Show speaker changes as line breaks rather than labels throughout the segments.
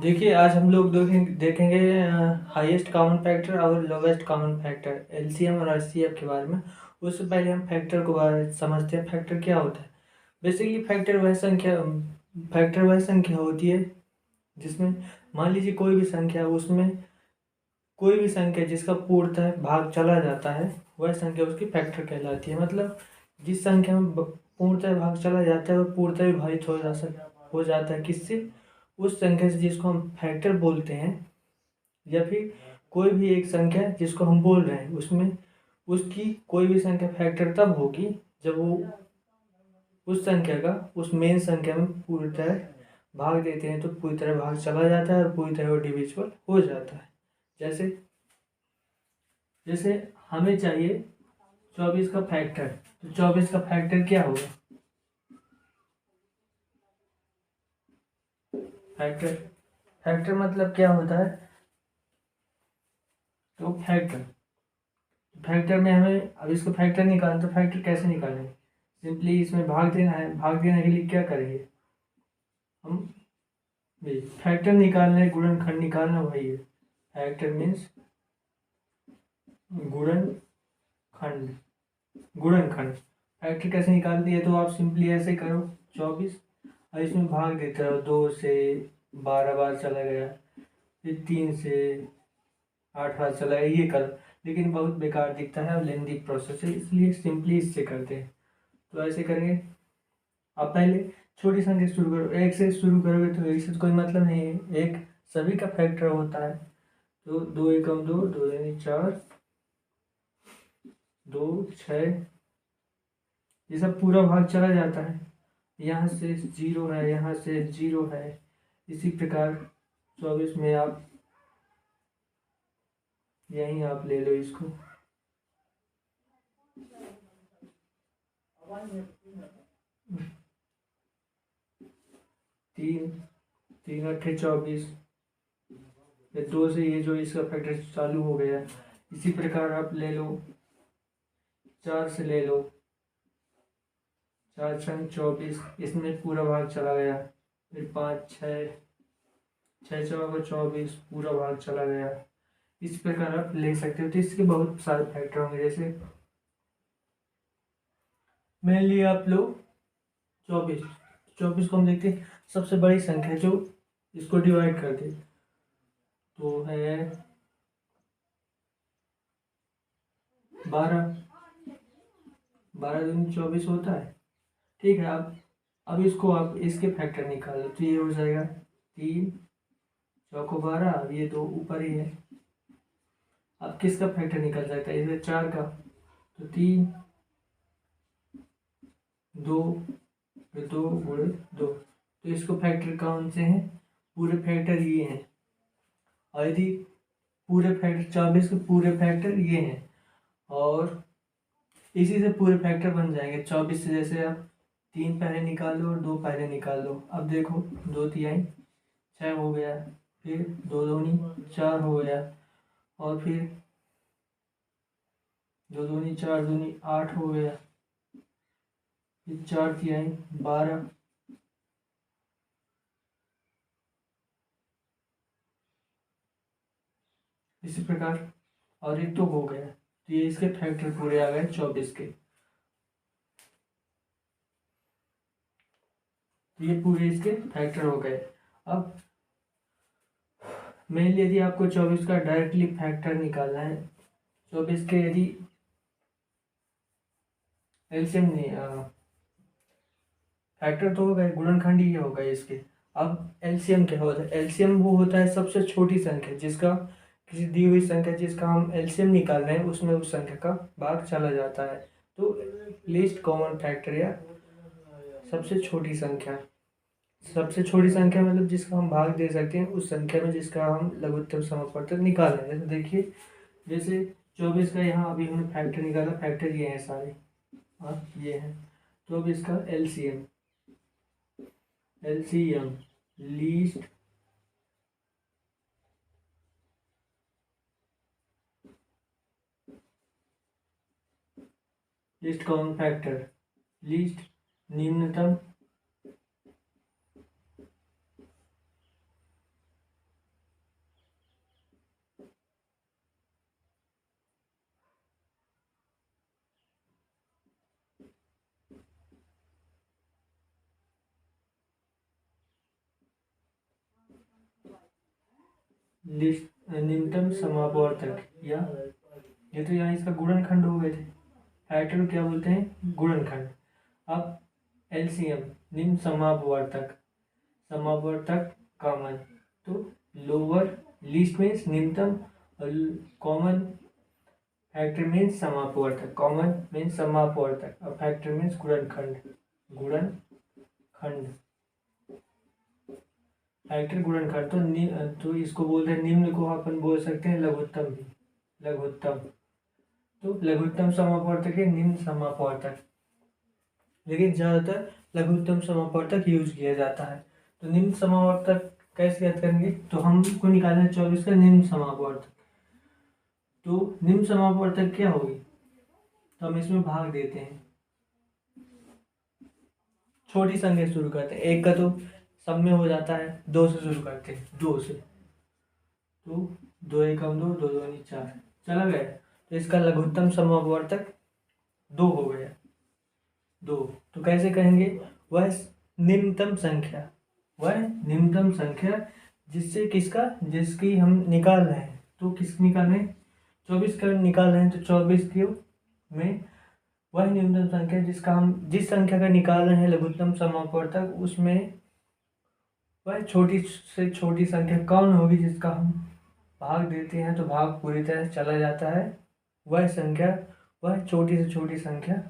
देखिए, आज हम लोग देखेंगे हाईएस्ट कॉमन फैक्टर और लोवेस्ट कॉमन फैक्टर एलसीएम और आरसीएफ के बारे में। उससे पहले हम फैक्टर को बारे समझते हैं। फैक्टर क्या होता है? बेसिकली फैक्टर वह संख्या होती है जिसमें मान लीजिए कोई भी संख्या, उसमें कोई भी संख्या जिसका पूर्णतः भाग चला जाता है वह संख्या उसकी फैक्टर कहलाती है। मतलब जिस संख्या में पूर्णतः भाग चला जाता है वह पूर्णतः विभाजित हो जाता है किससे? उस संख्या से, जिसको हम फैक्टर बोलते हैं। या फिर कोई भी एक संख्या जिसको हम बोल रहे हैं, उसमें उसकी कोई भी संख्या फैक्टर तब होगी जब वो उस संख्या का उस मेन संख्या में पूरी तरह भाग देते हैं, तो पूरी तरह भाग चला जाता है और पूरी तरह वो डिविजिबल हो जाता है। जैसे जैसे हमें चाहिए 24 का फैक्टर, तो 24 का फैक्टर क्या होगा? फैक्टर फैक्टर मतलब क्या होता है? तो फैक्टर में हमें अब इसको फैक्टर निकालना, तो फैक्टर कैसे निकालेंगे? सिंपली इसमें भाग देना है। भाग देने के लिए क्या करेंगे हम? फैक्टर निकालना है, गुणनखंड निकालना, वही है फैक्टर मीन्स गुणनखंड। गुणनखंड फैक्टर कैसे निकालती है? तो आप सिंपली ऐसे करो 24 और इसमें भाग देते रहो। 2 से 12 बार चला गया, फिर 3 से 8 बार चला गया, ये करो। लेकिन बहुत बेकार दिखता है और लेंदी प्रोसेस है, इसलिए सिंपली इससे करते हैं। तो ऐसे करेंगे। आप पहले छोटी संख्या से शुरू करो। एक से शुरू करोगे तो एक से तो कोई मतलब नहीं है, एक सभी का फैक्टर होता है। तो 2 एकम 2, 2 दूनी 4, 2 6, ये सब पूरा भाग चला जाता है। यहाँ से 0 है, यहाँ से 0 है। इसी प्रकार 24 में आप यहीं आप ले लो इसको। तीन, 3 × 8 = 24। ये 2 से ये जो इसका फैक्टर चालू हो गया। इसी प्रकार आप ले लो 4 से ले लो। 4 × 24, इसमें पूरा भाग चला गया। फिर 5 6, 6 × 24, पूरा भाग चला गया। इस प्रकार आप ले सकते हो। तो इसके बहुत सारे फैक्टर होंगे। जैसे मान लिया आप लो 24। 24 को हम देखते हैं सबसे बड़ी संख्या जो इसको डिवाइड कर दे, तो है 12। 12 दूनी 24 होता है। ठीक है। अब इसको आप इसके फैक्टर निकालो, तो ये हो जाएगा 3 चौको 12। अब ये 2 ऊपर ही है। अब किसका फैक्टर निकल जाता है? इधर 4 का, तो 3 2, फिर 2 गुणे 2। तो इसको फैक्टर कौन से हैं? पूरे फैक्टर ये हैं। और यदि पूरे फैक्टर 24 के पूरे फैक्टर ये हैं, और इसी से पूरे फैक्टर बन जाएंगे। 24 से जैसे आप 3 पहले निकाल लो और 2 पहले निकाल लो। अब देखो 2 तिहाई 6 हो गया, फिर 2 दूनी 4 हो गया, और फिर 2 दूनी 4 दूनी 8 हो गया, फिर 4 तिहाई 12। इसी प्रकार और एक तो हो गया। तो ये इसके फैक्टर पूरे आ गए 24 के। तो ये पूरे इसके फैक्टर हो गए। अब मेनली यदि आपको 24 का डायरेक्टली फैक्टर निकालना है, 24 के यदि एलसीएम नहीं, फैक्टर तो हो गए, गुणनखंड ही हो गए इसके। अब एलसीएम क्या होता है? एलसीएम वो होता है सबसे छोटी संख्या जिसका, किसी दी हुई संख्या जिसका हम एलसीएम निकाल रहे हैं, उसमें उस संख्या का भाग चला जाता है। तो लीस्ट कॉमन फैक्टर या सबसे छोटी संख्या। सबसे छोटी संख्या मतलब जिसका हम भाग दे सकते हैं उस संख्या में जिसका हम लघुत्तम समापवर्तक निकाल रहे हैं। जैसे देखिए, जैसे 24 का यहाँ अभी हमने फैक्टर निकाला। फैक्टर ये हैं सारे, और ये हैं। तो अब इसका LCM least least common factor, least निम्नतम न्यूनतम समापवर्तक, या ये तो यहाँ इसका गुणनखंड हो गए थे। फैक्टर को क्या बोलते हैं? गुणनखंड। अब एलसीएम निम्न समापवर्तक, समापवर्तक कॉमन, तो लोअर लीस्ट मीन्स न्यूनतम, और कॉमन फैक्टर मीन्स समापवर्तक, कॉमन मीन्स समापवर्तक, और फैक्टर मीन्स गुणनखंड, गुणनखंड, फैक्टर गुणनखंड। तो इसको बोलते हैं निम्न को अपन बोल सकते हैं लघुत्तम भी, लघुत्तम। तो लघुत्तम समापवर्तक है निम्न समापवर्तक, लेकिन ज़्यादातर लघुत्तम समापवर्तक यूज किया जाता है। तो निम्न समापवर्तक कैसे याद करेंगे? तो हमको निकालना है 24 का निम्न समापवर्तक। तो निम्न समापवर्तक क्या होगी? तो हम इसमें भाग देते हैं, छोटी संख्या शुरू करते हैं। एक का तो सब में हो जाता है, दो से शुरू करते हैं, दो से। तो दो एकम दो, दो दूनी चार, चला गया। तो इसका लघुत्तम समापवर्तक दो हो गया, दो। तो कैसे कहेंगे? वह निम्नतम संख्या, वह निम्नतम संख्या जिससे किसका, जिसकी हम निकाल रहे हैं। तो किस निकाल रहे हैं? 24 का निकाल रहे हैं, तो 24 के में वह न्यूनतम संख्या जिसका हम, जिस संख्या का निकाल रहे हैं लघुत्तम समापवर्तक, उसमें वह छोटी से छोटी संख्या कौन होगी जिसका हम भाग देते हैं तो भाग पूरी तरह चला जाता है। वह संख्या, वह छोटी से छोटी संख्या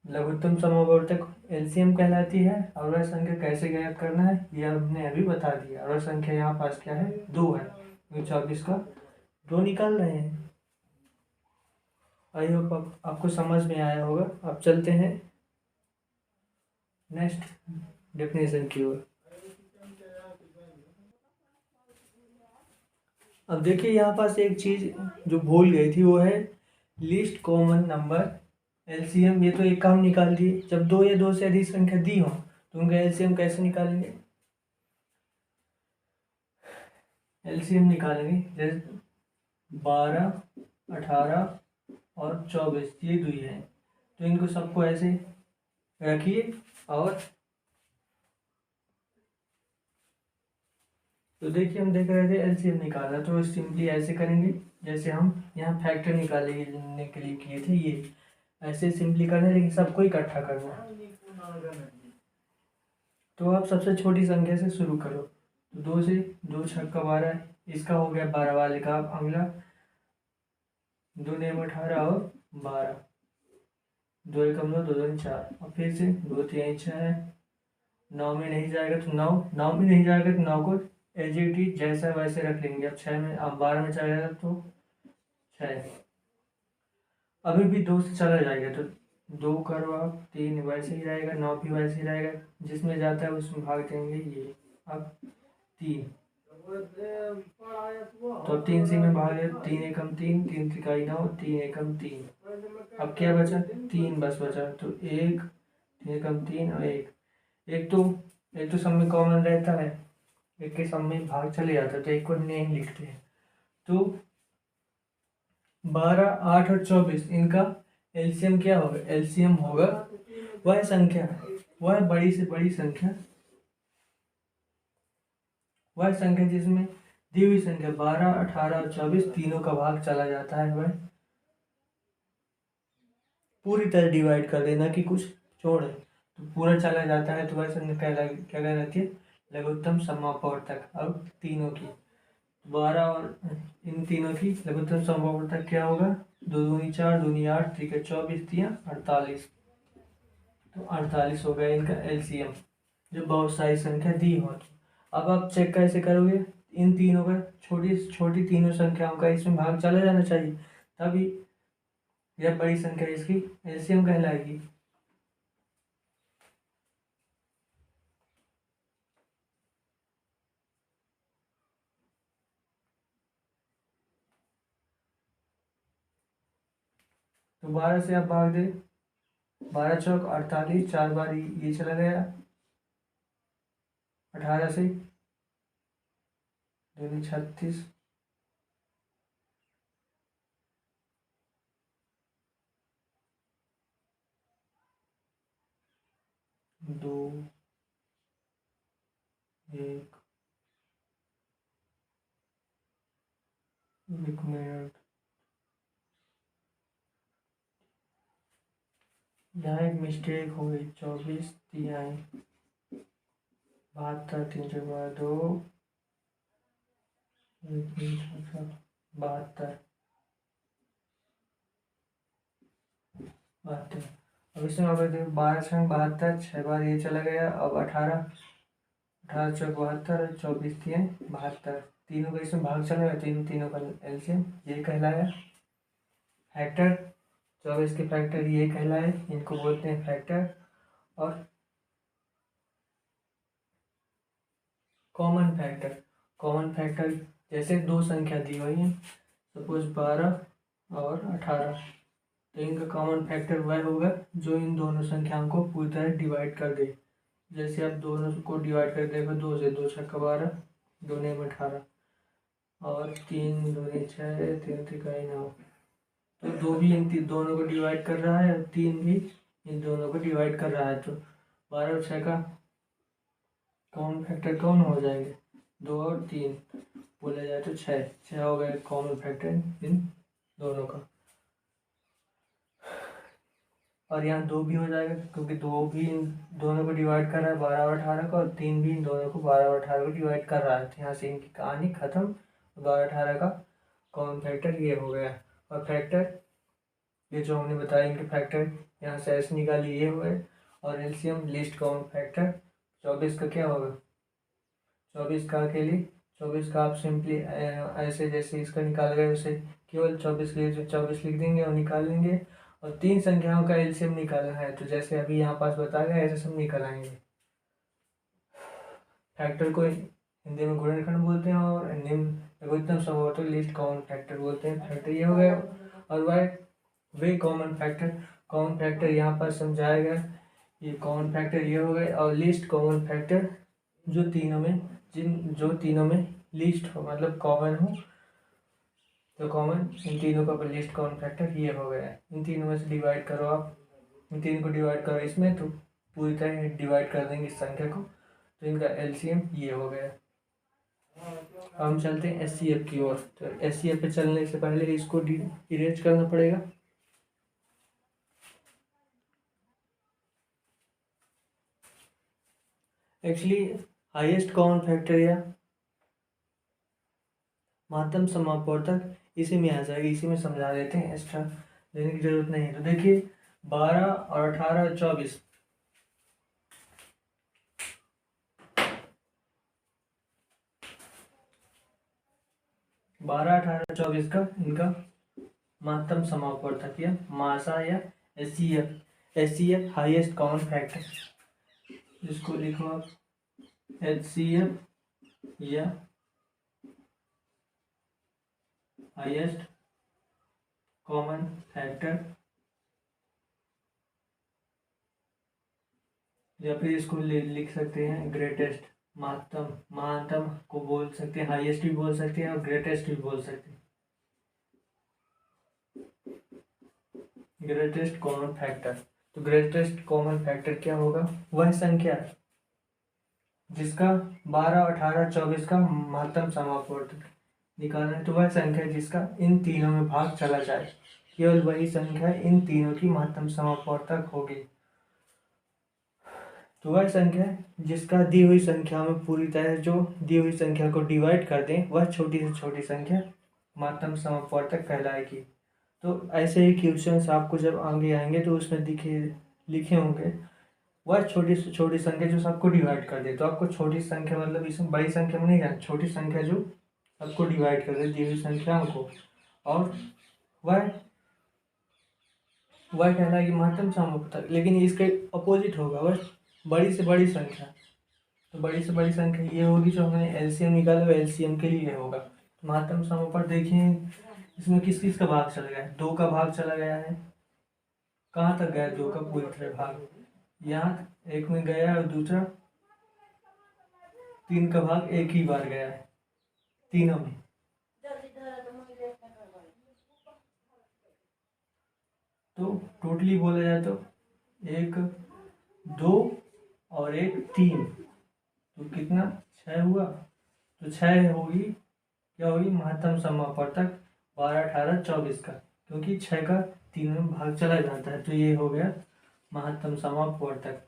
लघुत्तम समापवर्तक एलसीएम कहलाती है। और वह संख्या कैसे ज्ञात करना है यह हमने अभी बता दिया। और वह संख्या यहाँ पास क्या है? दो है, तो 24 का दो निकाल रहे हैं। आई होप आपको समझ में आया होगा। अब चलते हैं नेक्स्ट डेफिनेशन की ओर। अब देखिए यहाँ पास एक चीज़ जो भूल गई थी, वो है लीस्ट कॉमन नंबर एलसीएम। ये तो एक का हम निकाल दिए। जब दो या दो से अधिक संख्या दी हो तो उनका एलसीएम कैसे निकालेंगे? एलसीएम निकालेंगे जैसे 12, 18 और 24 ये दुई है, तो इनको सबको ऐसे रखिए। और तो देखिए हम देख रहे थे एलसीएम निकालना, तो सिंपली ऐसे करेंगे जैसे हम यहाँ फैक्टर निकालने के लिए किए थे। ये ऐसे सिंपली करना है, लेकिन सबको इकट्ठा करना है। तो आप सबसे छोटी संख्या से शुरू करो। तो दो से, दो छक्का 12, इसका हो गया 12 वाले का। अगला दो नेम 18 और 12, दो एकम दो, दो दूनी चार, और फिर से दो तीन 6 है। 9 में नहीं जाएगा तो 9, 9 में नहीं जाएगा तो 9 को एज इट इज जैसा वैसे रख लेंगे। अब 6 में, अब 12 में जाएगा तो 6, अभी भी दो से चला जाएगा तो दो करो आप, 3 वैसे ही रहेगा, 9 भी वैसे ही रहेगा, जिसमें जाता है उसमें भाग देंगे ये। अब 3, तो 3 से में भाग है, 3 एकम 3, 3 त्रिकाई 9, 3 एकम 3। अब क्या बचा? 3 बस बचा। तो 1, 3 एकम 3 और 1, एक तो सब में कॉमन रहता है, एक के सब में भाग चले जाता है, तो एक को नहीं लिखते हैं। तो 12, 8 और 24 इनका एलसीएम क्या होगा? एलसीएम होगा वह संख्या, वह बड़ी से बड़ी संख्या, वह संख्या जिसमें दी हुई संख्या 12, 18 और 24 तीनों का भाग चला जाता है। वह पूरी तरह डिवाइड कर देना कि कुछ छोड़े, तो पूरा चला जाता है तो वह संख्या क्या कहलाती है? लघुत्तम समापवर्तक। अब तीनों की, 12 और इन तीनों की लघुत्तम समापवर्तक क्या होगा? दो दूनी 4, दूनी 8, ठीक है 24, 3 48, तो 48 हो गया इनका एलसीएम जो बहुत सारी संख्या दी हो। अब आप चेक कैसे करोगे? इन तीनों का, छोटी छोटी तीनों संख्याओं का इसमें भाग चला जाना चाहिए, तभी यह बड़ी संख्या इसकी एलसीएम कहलाएगी। तो 12 से आप भाग दे, 12 चौक 48, 4 बार ये चला गया। 18 से 2 36, दो, एक, एक मिनट, यहाँ एक मिस्टेक हो गई। 24 तिहाई 72 3/2 72 72। अब इसमें अगर देखो 12×72 6 बार ये चला गया। अब 18 18 चौक 72 और 24 तिहाई 72, तीनों का इसमें भाग चला गया। तीनों का एलसीएम ये कहलाया फैक्टर। 24 के फैक्टर ये कहलाए, इनको बोलते हैं फैक्टर। और कॉमन फैक्टर, कॉमन फैक्टर जैसे दो संख्या दी हुई है, सपोज 12 और 18, तो इनका कॉमन फैक्टर वह होगा जो इन दोनों संख्याओं को पूरी तरह डिवाइड कर दे। जैसे आप दोनों को डिवाइड कर देगा, 2 से 2 छक्का 12, 2 में 18 और 3 दूनी 6, 3 तिहाई 9। तो 2 भी इन दोनों को डिवाइड कर रहा है और 3 भी इन दोनों को डिवाइड कर रहा है। तो 12 और 6 का कॉमन फैक्टर कौन हो जाएंगे? 2 और 3 बोला जाए तो 6 हो गए कॉमन फैक्टर इन दोनों का। और यहाँ 2 भी हो जाएगा क्योंकि 2 भी इन दोनों को डिवाइड कर रहा है 12 और 18 का, और 3 भी इन दोनों को 12 और 18 को डिवाइड कर रहा है। तो यहाँ से इनकी कहानी खत्म। 12 18 का कॉमन फैक्टर ये हो गया। और फैक्टर ये जो हमने बताया इनके फैक्टर, यहाँ से ऐसे निकाली ये हुए। और एलसीएम लीस्ट कॉमन फैक्टर 24 का क्या होगा? 24 का के लिए 24 का आप सिंपली ऐसे जैसे इसका निकाल गए वैसे केवल 24 के लिए 24 लिख देंगे और निकाल लेंगे। और 3 संख्याओं का एलसीएम निकालना है, तो जैसे अभी यहाँ पास बताया गया ऐसे सब निकल आएंगे। फैक्टर को हिंदी में गुणनखंड बोलते हैं और लघुत्तम समवर्तक लीस्ट कॉमन फैक्टर बोलते हैं। फैक्टर ये हो गया। और वे कॉमन फैक्टर यहाँ पर समझाया गया। ये कॉमन फैक्टर ये हो गए। और लीस्ट कॉमन फैक्टर जो तीनों में लीस्ट हो, मतलब कॉमन हो, तो कॉमन इन तीनों का लीस्ट कॉमन फैक्टर ये हो गया। इन तीनों में से डिवाइड करो आप, इन तीन को डिवाइड करो इसमें, तो पूरी तरह डिवाइड कर देंगे इस संख्या को, तो इनका एलसीएम ये हो गया। हम चलते हैं एचसीएफ की ओर। तो एचसीएफ पे चलने से पहले इसको इरेज करना पड़ेगा। एक्चुअली हाईएस्ट कॉमन फैक्टर या महत्तम समापवर्तक इसी में आ जाएगा, इसी में समझा देते हैं, एक्स्ट्रा लेने की जरूरत नहीं है। तो देखिए 12 और 18 24, 12 18 24 का इनका महत्तम समापवर्तक या मासा या एचसीएफ हाईएस्ट कॉमन फैक्टर, जिसको लिखो आप एचसीएफ या हाईएस्ट कॉमन फैक्टर, या फिर इसको लिख सकते हैं ग्रेटेस्ट, महत्तम को बोल सकते हैं, हाईएस्ट भी बोल सकते हैं और ग्रेटेस्ट भी बोल सकते हैं। ग्रेटेस्ट कॉमन फैक्टर, तो ग्रेटेस्ट कॉमन फैक्टर क्या होगा? वह संख्या जिसका 12 18 24 का महत्तम समापवर्तक निकालना है, तो वह संख्या जिसका इन तीनों में भाग चला जाए, केवल वही संख्या इन तीनों की महत्तम समापवर्तक होगी। तो वह संख्या जिसका दी हुई संख्या में पूरी तरह जो दी हुई संख्या को डिवाइड कर दें, वह छोटी से छोटी संख्या महत्तम समापवर्तक कहलाएगी। तो ऐसे ही क्वेश्चंस आपको जब आगे आएंगे तो उसमें लिखे होंगे वह छोटी से छोटी संख्या जो सबको डिवाइड कर दे। तो आपको छोटी संख्या मतलब इसमें बड़ी संख्या में नहीं जाना, छोटी संख्या जो सबको डिवाइड कर दे दी हुई संख्याओं को, और वह कहलाएगी महत्तम समापवर्तक। लेकिन इसके अपोजिट होगा वह बड़ी से बड़ी संख्या। तो बड़ी से बड़ी संख्या ये होगी जो हमने एलसीएम निकाला, एलसीएम के लिए होगा। तो महत्तम समापवर्तक देखिए इसमें किस किस का भाग चला गया है? 2 का भाग चला गया है। कहाँ तक गया? 2 का पूरी तरह भाग यहाँ एक में गया है, और दूसरा 3 का भाग एक ही बार गया है तीनों में। तो टोटली बोला जाए तो 1 2 और 1 3, तो कितना 6 हुआ। तो 6 होगी क्या होगी? महत्तम समापवर्तक 12, 18, 24 का, क्योंकि 6 का 3 में भाग चला जाता है। तो ये हो गया महत्तम समापवर्तक।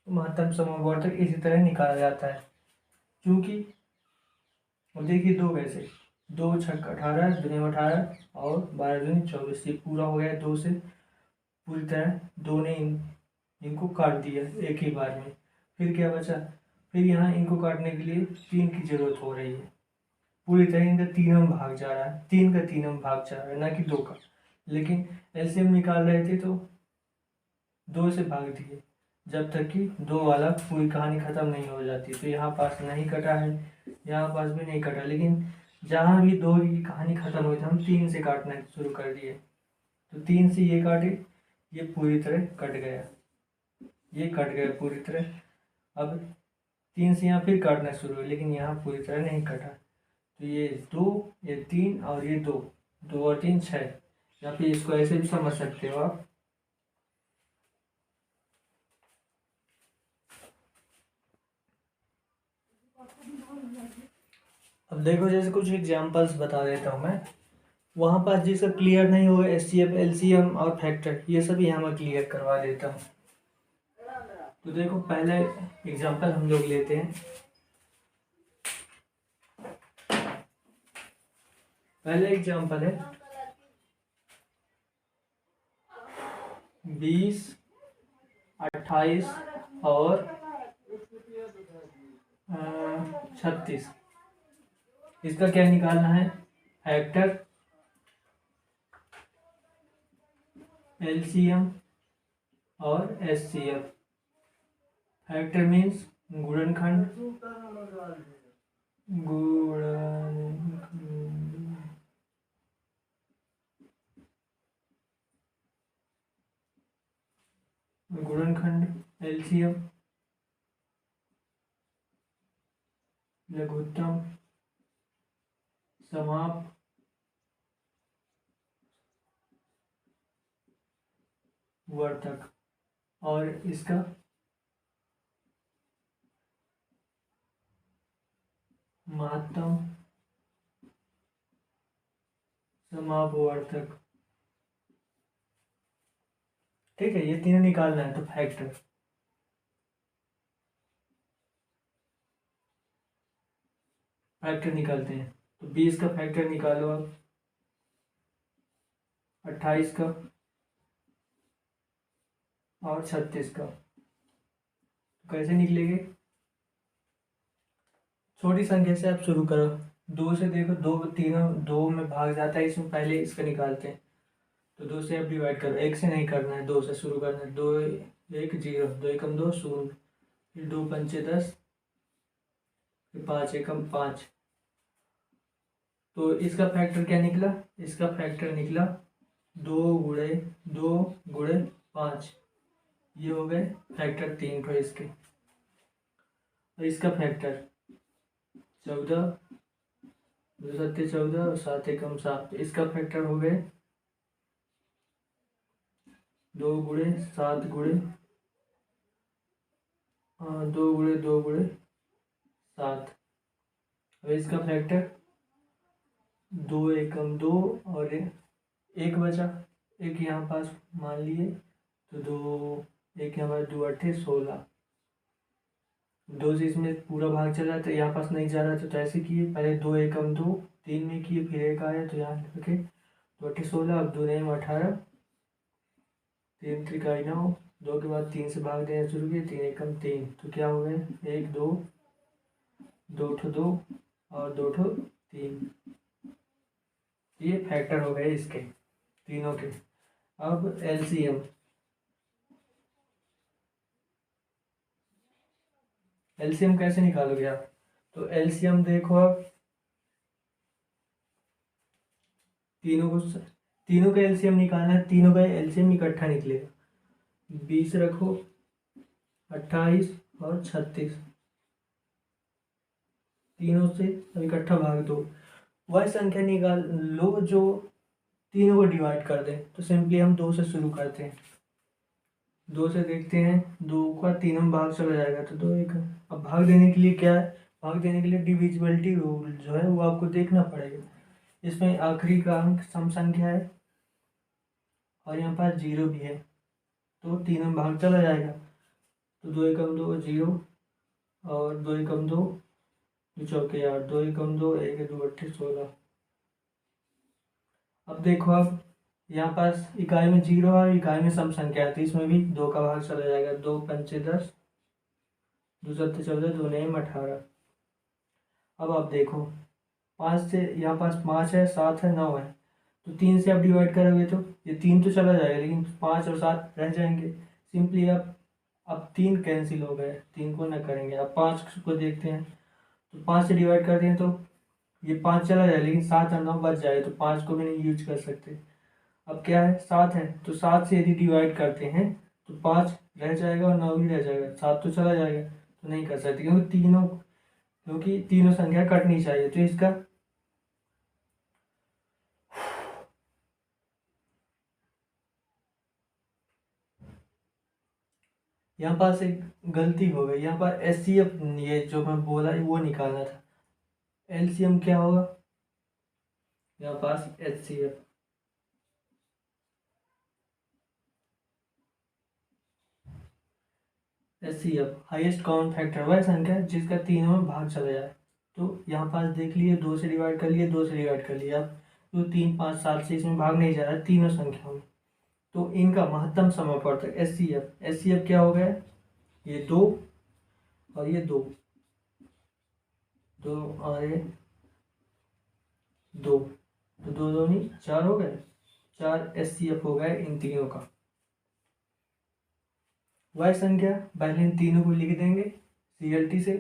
महत्तम समापवर्तक इसी तरह निकाला जाता है, क्योंकि अब देखिए दो कैसे, 2 छक्का 18, दूनी 18 और 12 दूनी 24, ये पूरा हो गया 2 से पूरी तरह। 2 ने इनको काट दिया एक ही बार में। फिर क्या बचा, फिर यहाँ इनको काटने के लिए 3 की जरूरत हो रही है। पूरी तरह इनका 3 में भाग जा रहा है, 3 का 3 में भाग जा रहा है, ना कि 2 का। लेकिन एलसीएम निकाल रहे थे तो 2 से भाग दिए, जब तक कि 2 वाला पूरी कहानी ख़त्म नहीं हो जाती। तो यहाँ पास नहीं कटा है, यहाँ पास भी नहीं कटा, लेकिन जहाँ भी 2 की कहानी ख़त्म हुई थी हम 3 से काटना शुरू कर दिए। तो 3 से ये काटे, ये पूरी तरह कट गया, ये कट गया पूरी तरह। अब 3 से यहाँ फिर काटना शुरू हुआ, लेकिन यहाँ पूरी तरह नहीं कटा। तो ये 2, ये 3 और ये 2, 2 और 3 6, या फिर इसको ऐसे भी समझ सकते हो आप। अब देखो जैसे कुछ एग्जांपल्स बता देता हूँ मैं, वहाँ पास जिसका क्लियर नहीं होगा एचसीएफ, एलसीएम और फैक्टर, ये सब यहाँ मैं क्लियर करवा देता हूँ। तो देखो पहले एग्जांपल हम लोग लेते हैं। पहले एग्जांपल है 20, 28 और 36। इसका क्या निकालना है, फैक्टर, एलसीएम और एचसीएफ। फैक्टर मीन्स गुणनखंड, गुणनखंड, एलसीएम लघुत्तम समाप वर्तक, और इसका महत्तम समापवर्तक। ठीक है, ये तीनों निकालना है। तो फैक्टर निकालते हैं। तो 20 का फैक्टर निकालो आप, 28 का और 36 का। तो कैसे निकलेंगे, छोटी संख्या से आप शुरू करो। 2 से देखो, 2 तीनों 2 में भाग जाता है, इसमें पहले इसका निकालते हैं। तो 2 से आप डिवाइड करो, 1 से नहीं करना है, 2 से शुरू करना है। 2 1 0, 2 एकम 2 शून्य, फिर 2 पंचे 10, फिर 5 एकम 5। तो इसका फैक्टर क्या निकला, इसका फैक्टर निकला 2 गुणे 2 गुणे 5। ये हो गए फैक्टर 3 को इसके। और इसका फैक्टर 14, 2 सत्ते 14 और 7 एकम 7। इसका फैक्टर हो गए 2 गुणे 7 गुणे 2 गुणे 2 गुणे 7। अब इसका फैक्टर 2 एकम 2 और 1 बचा, एक यहाँ पास मान लिए। तो 2 एक यहाँ पास 2 8 16, 2 से इसमें पूरा भाग चला, तो यहाँ पास नहीं जा रहा था। तो ऐसे किए, पहले 2 एकम 2 3 में किए, फिर 1 आया तो यहाँ रखे, 2 8 16, अब 2 9 18, 3 त्रिकाई 9, 2 के बाद 3 से भाग देना शुरू किए, 3 एकम 3। तो क्या हो गए, 1 2 2 ठो 2 और 2 ठो 3। ये फैक्टर हो गए इसके तीनों के। अब एलसीएम, एलसीएम कैसे निकालोगे आप, तो एलसीएम देखो आप, तीनों का एलसीएम निकालना है। तीनों का एलसीएम इकट्ठा निकलेगा, 20 रखो, 28 और 36, तीनों से अब इकट्ठा भाग दो। वह संख्या निकाल लो जो तीनों को डिवाइड कर दे। तो सिंपली हम 2 से शुरू करते हैं, 2 से देखते हैं, 2 का 3 में भाग चला जाएगा तो 2 एक। अब भाग देने के लिए क्या है, भाग देने के लिए डिविजिबिलिटी रूल जो है वो आपको देखना पड़ेगा। इसमें आखिरी का अंक सम संख्या है और यहाँ पास 0 भी है, तो तीनों में भाग चला जाएगा। तो 2 एकम 2 0 और 2 एकम 2 2 चौके 8, 2 एकम 2 1 2 अट्ठे 16। अब देखो, अब यहाँ पास इकाई में 0 और इकाई में सम संख्या है, तो इसमें भी 2 का भाग चला जाएगा। 2 पंचे 10, 2 सत्ते 14, 2 नए 18। अब आप देखो, 5 से यहाँ पास 5 है, 7 है, 9 है, तो 3 से आप डिवाइड करोगे तो ये 3 तो चला जाएगा, लेकिन 5 और 7 रह जाएंगे। सिंपली अब 3 कैंसिल हो गए, 3 को न करेंगे। अब 5 को देखते हैं, तो 5 से डिवाइड करते हैं तो ये 5 चला जाए, लेकिन 7 और 9 बच जाए, तो 5 को भी नहीं यूज कर सकते। अब क्या है, 7 है, तो 7 से यदि डिवाइड करते हैं तो 5 रह जाएगा और 9 भी रह जाएगा, 7 तो चला जाएगा, तो नहीं कर सकते, क्योंकि तीनों संख्या कटनी चाहिए। तो इसका यहाँ पास एक गलती हो गई, यहाँ पर एचसीएफ, ये जो मैं बोला वो निकालना था। एलसीएम क्या होगा, यहाँ पास HCF, HCF highest common factor वह संख्या है जिसका तीनों में भाग चला जाए। तो यहाँ पास देख लिए, 2 से डिवाइड कर लिए, 2 से डिवाइड कर लिया। अब तो 3 5 7 से इसमें भाग नहीं जा रहा है तीनों संख्याओं में, तो इनका महत्तम समापवर्तक एचसीएफ, एचसीएफ क्या हो गया, ये 2 और ये 2, 2 और ये 2, तो 2 2 नहीं 4 हो गए, 4 एचसीएफ हो गए इन तीनों का। वह संख्या पहले इन तीनों को लिख देंगे सीएलटी से,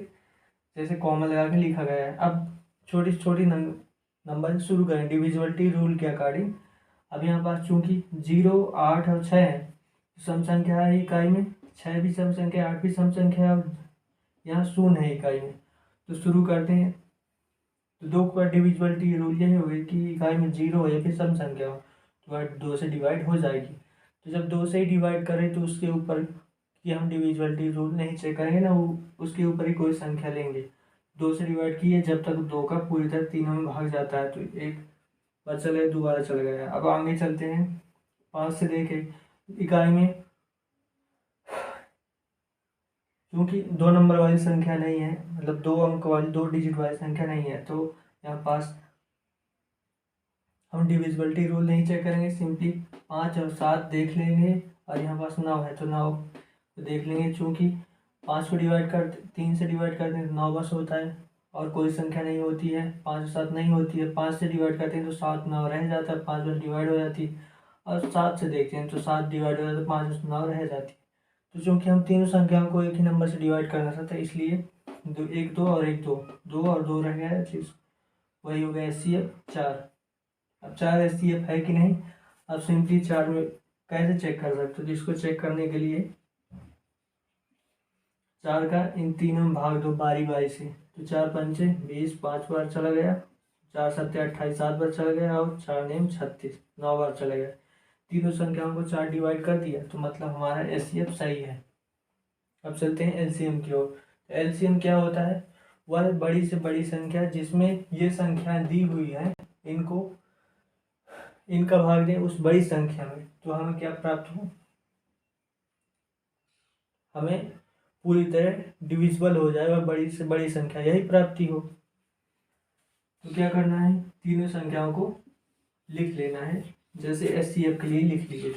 जैसे कॉमन लगा के लिखा गया है। अब छोटी छोटी नंबर शुरू करें डिविजिबिलिटी रूल के अकॉर्डिंग। अब यहाँ पास चूंकि 0 8 और 6 है, तो सम संख्या है इकाई में, 6 भी सम संख्या, 8 भी सम संख्या है, और यहाँ शून्य है इकाई में। तो शुरू करते हैं। तो 2 का डिविजिबिलिटी रूल यही होगी कि इकाई में 0 हो या फिर सम संख्या हो तो वह 2 से डिवाइड हो जाएगी। तो जब 2 से ही डिवाइड करें तो उसके ऊपर कि हम डिविजिबिलिटी रूल नहीं चेक करेंगे ना, वो उसके ऊपर ही कोई संख्या लेंगे। 2 से डिवाइड किए, जब तक 2 का पूरी तरह तीनों में भाग जाता है तो एक बार चले, दोबारा चल गया। अब आगे चलते हैं, 5 से देखें इकाई में, क्योंकि 2 नंबर वाली संख्या नहीं है, मतलब 2 अंक वाली 2 डिजिट वाली संख्या नहीं है, तो यहाँ पास हम डिविजिबिलिटी रूल नहीं चेक करेंगे, सिंपली 5 और 7 देख लेंगे, और यहाँ पास 9 है तो 9 तो देख लेंगे। चूँकि 5 को डिवाइड कर 3 से डिवाइड करते हैं तो 9 बस होता है, और कोई संख्या नहीं होती है, 5 और 7 नहीं होती है। 5 से डिवाइड करते हैं तो 7 9 रह जाता है, 5 बस डिवाइड हो जाती है। और 7 से देखते हैं तो 7 डिवाइड हो जाता है, 5 बस 9 रह जाती है। तो चूँकि हम तीनों संख्याओं को एक ही नंबर से डिवाइड करना चाहते हैं, इसलिए 1 2 और 1 2, 2 और 2 रह गया चीज़, वही हो गया एचसीएफ 4। अब 4 एचसीएफ है कि नहीं, अब सिंपली 4 में कैसे चेक कर सकते हो, जिसको चेक करने के लिए 4 का इन तीनों में भाग दो बारी बारी से। तो 4 पंचे 20, 5 बार चला गया, 4 सत्ते 28, 7 बार चला गया, और 4 नेम 36, 9 बार चला गया। तीनों संख्याओं को 4 डिवाइड कर दिया, तो मतलब हमारा एचसीएफ सही है। अब चलते हैं एलसीएम की ओर। एलसीएम क्या होता है, वह बड़ी से बड़ी संख्या जिसमें ये संख्या दी हुई है, इनका भाग दें उस बड़ी संख्या में, तो हमें क्या प्राप्त हो, हमें पूरी तरह डिविजिबल हो जाए और बड़ी से बड़ी संख्या यही प्राप्ति हो। तो क्या करना है, तीनों संख्याओं को लिख लेना है, जैसे एचसीएफ के लिए लिख लीजिए।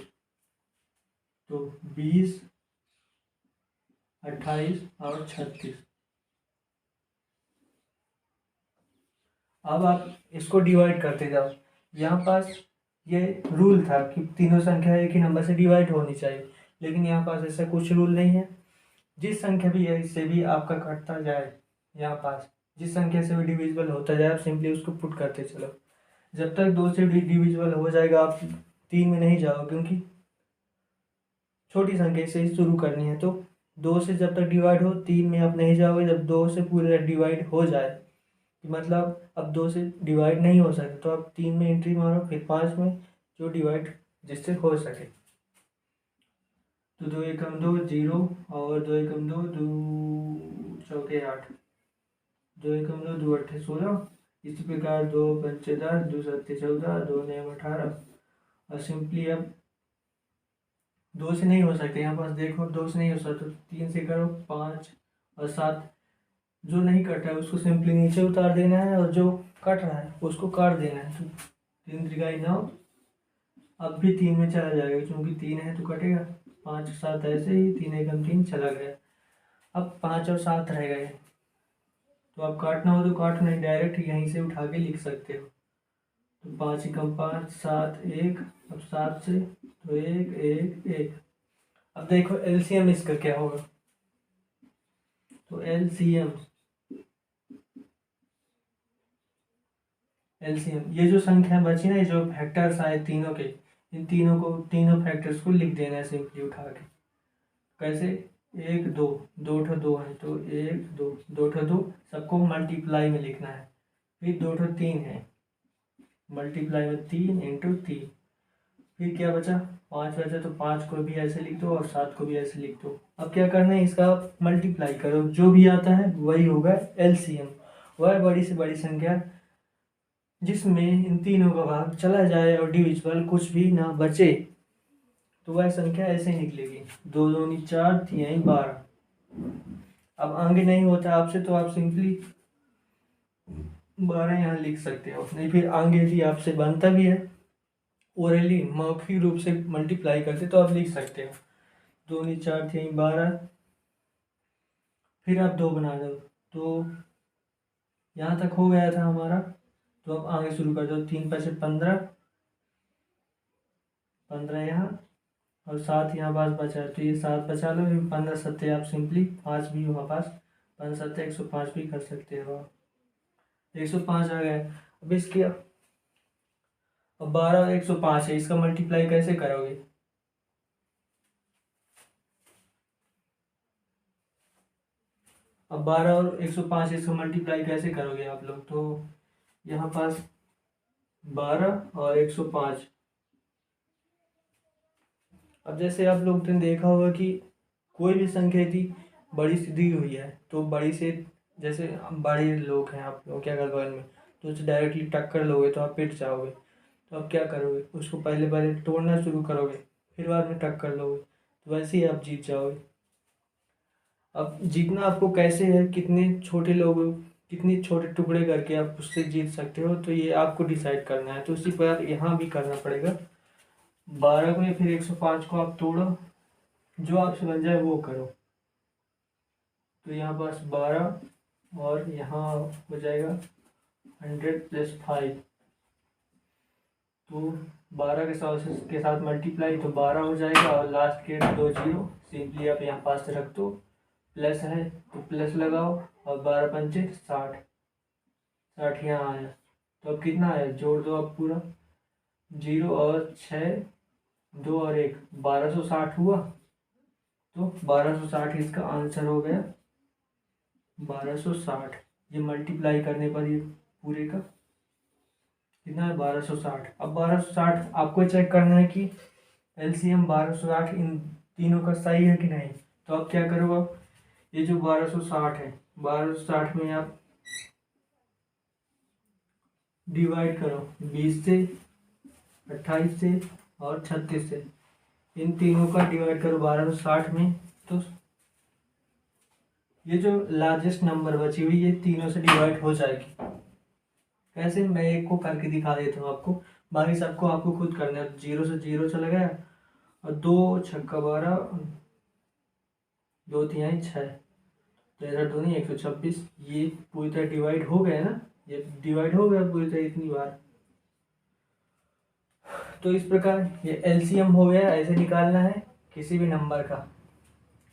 तो 20, 28 और 36। अब आप इसको डिवाइड करते जाओ। यहाँ पास ये रूल था कि तीनों संख्या एक ही नंबर से डिवाइड होनी चाहिए, लेकिन यहाँ पास ऐसा कुछ रूल नहीं है। जिस संख्या भी है इससे भी आपका कटता जाए, यहाँ पास जिस संख्या से भी डिविजिबल होता जाए, आप सिंपली उसको पुट करते चलो। जब तक 2 से भी डिविजिबल हो जाएगा, आप 3 में नहीं जाओ, क्योंकि छोटी संख्या से ही शुरू करनी है। तो 2 से जब तक डिवाइड हो 3 में आप नहीं जाओगे। जब 2 से पूरे डिवाइड हो जाए, मतलब अब 2 से डिवाइड नहीं हो सके, तो आप 3 में एंट्री मारो, फिर 5 में, जो डिवाइड जिससे हो सके। तो 2 एकम 2 0, और 2 एकम 2 2 चौके 8, 2 एकम 2 2 अट्ठे 16, इसी प्रकार 2 पंचे 10, 2 सत्ते 14, 2 9 18। और सिंपली अब 2 से नहीं हो सकते, यहाँ पास देखो 2 से नहीं हो सकता तो 3 से करो, 5 और 7। जो नहीं कट रहा है उसको सिंपली नीचे उतार देना है, और जो कट रहा है उसको काट देना है। तो 3 त्रिकाई 9, अब भी 3 में चला जाएगा क्योंकि 3 है तो कटेगा। 5 7 ऐसे ही, 3 एकम 3 चला गया। अब 5 और 7 रह गए, तो अब काटना हो तो काट, नहीं डायरेक्ट यहीं से उठा के लिख सकते हो। तो 5 एकम 5, 7 1, अब 7 से तो 1 1 1। अब देखो एलसीएम इसका क्या होगा। तो एलसीएम ये जो संख्या बची ना, ये जो फैक्टर्स आए तीनों के, इन तीनों फैक्टर्स को लिख देना है सिंपली उठा के। कैसे? 1 2, 2 ठो 2 है तो 1 2, 2 ठो 2 सबको मल्टीप्लाई में लिखना है। फिर 2 ठो 3 है, मल्टीप्लाई में 3 इंटू 3। फिर क्या बचा? 5 बचा, तो 5 को भी ऐसे लिख दो और 7 को भी ऐसे लिख दो। अब क्या करना है, इसका मल्टीप्लाई करो, जो भी आता है वही होगा एलसीएम। वह बड़ी से बड़ी संख्या जिसमें इन तीनों का भाग चला जाए और डिविजिबल कुछ भी ना बचे, तो वह संख्या ऐसे ही निकलेगी। 2 दूनी 4, 3 12। अब आगे नहीं होता आपसे तो आप सिंपली 12 यहाँ लिख सकते हो, नहीं फिर आगे यदि आपसे बनता भी है ओरली मौखिक रूप से मल्टीप्लाई करते तो आप लिख सकते हो। 2 दूनी 4, 3 12। फिर आप 2 बना दो, तो यहाँ तक हो गया था हमारा। तो अब आगे शुरू कर दो। 3 5 15, 15 यहाँ और 7 यहाँ पास बचा है तो ये 7 बचा लो। 15 सत्ते आप सिंपली 5 भी वहाँ पास, 5 सत्ते 105 भी कर सकते हो आप। 105 आ गया। अब इसके अब 12 और 105 है, इसका मल्टीप्लाई कैसे करोगे? अब 12 और 105 इसका मल्टीप्लाई कैसे करोगे आप लोग? तो यहाँ पास 12 और 105। अब जैसे आप लोग ने देखा होगा कि कोई भी संख्या यदि बड़ी से दी हुई है तो बड़ी से, जैसे बड़े लोग हैं आप लोग क्या बगल में, तो उसे डायरेक्टली टक्कर लोगे तो आप पिट जाओगे। तो आप क्या करोगे, उसको पहले पहले तोड़ना शुरू करोगे, फिर बाद में टक्कर लोगे, तो वैसे ही आप जीत जाओगे। अब जीतना आपको कैसे है, कितने छोटे टुकड़े करके आप उससे जीत सकते हो, तो ये आपको डिसाइड करना है। तो उसी पर यहाँ भी करना पड़ेगा। 12 को या फिर 105 को आप तोड़ो, जो आपसे बन जाए वो करो। तो यहाँ पास 12 और यहाँ हो जाएगा 100 + 5, तो 12 के साथ मल्टीप्लाई तो 12 हो जाएगा और लास्ट के 2 जीरो सिंपली आप यहाँ पास रख दो। प्लस है तो प्लस लगाओ और 12 पंचे 60, 60 यहाँ आया। तो अब कितना आया, जोड़ दो अब पूरा। 0 और 6, 2 और 1, 1260 हुआ। तो 1260 इसका आंसर हो गया। 1260 ये मल्टीप्लाई करने पर ये पूरे का कितना है, 1260। अब 1260 आपको चेक करना है कि एलसीएम 1260 इन तीनों का सही है कि नहीं। तो आप क्या करोगे, ये जो 1260 है, 1260 में आप डिवाइड करो 20 से, 28 से और 36 से। इन तीनों का डिवाइड करो 1260 में, तो ये जो लार्जेस्ट नंबर बची हुई ये तीनों से डिवाइड हो जाएगी। कैसे, मैं एक को करके दिखा देता हूँ आपको, बाकी सबको आपको खुद करना है। 0 से 0 चला गया और 2 छक्का 12, 2 तिहाई 6, 13 दूनी 126। ये पूरी तरह डिवाइड हो गया ना, ये डिवाइड हो गया पूरी तरह इतनी बार। तो इस प्रकार ये एलसीएम हो गया, ऐसे निकालना है किसी भी नंबर का।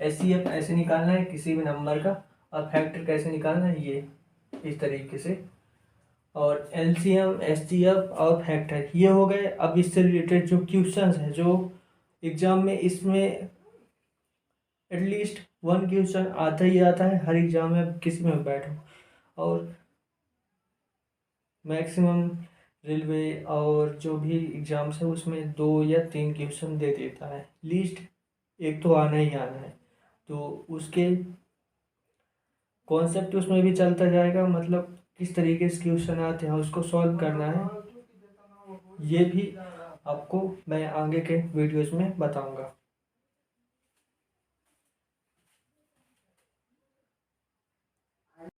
एचसीएफ ऐसे निकालना है किसी भी नंबर का। और फैक्टर कैसे निकालना है, ये इस तरीके से। और एलसीएम, एचसीएफ और फैक्टर ये हो गए। अब इससे रिलेटेड जो क्वेश्चंस हैं जो एग्जाम में, इसमें एटलीस्ट 1 क्वेश्चन आता ही आता है हर एग्जाम में, किसी में बैठो। और मैक्सिमम रेलवे और जो भी एग्ज़ाम्स है उसमें 2 या 3 क्वेश्चन दे देता है, लीस्ट एक तो आना ही आना है। तो उसके कॉन्सेप्ट उसमें भी चलता जाएगा, मतलब किस तरीके से क्वेश्चन आते हैं उसको सॉल्व करना है, ये भी आपको मैं आगे के वीडियोज़ में बताऊँगा।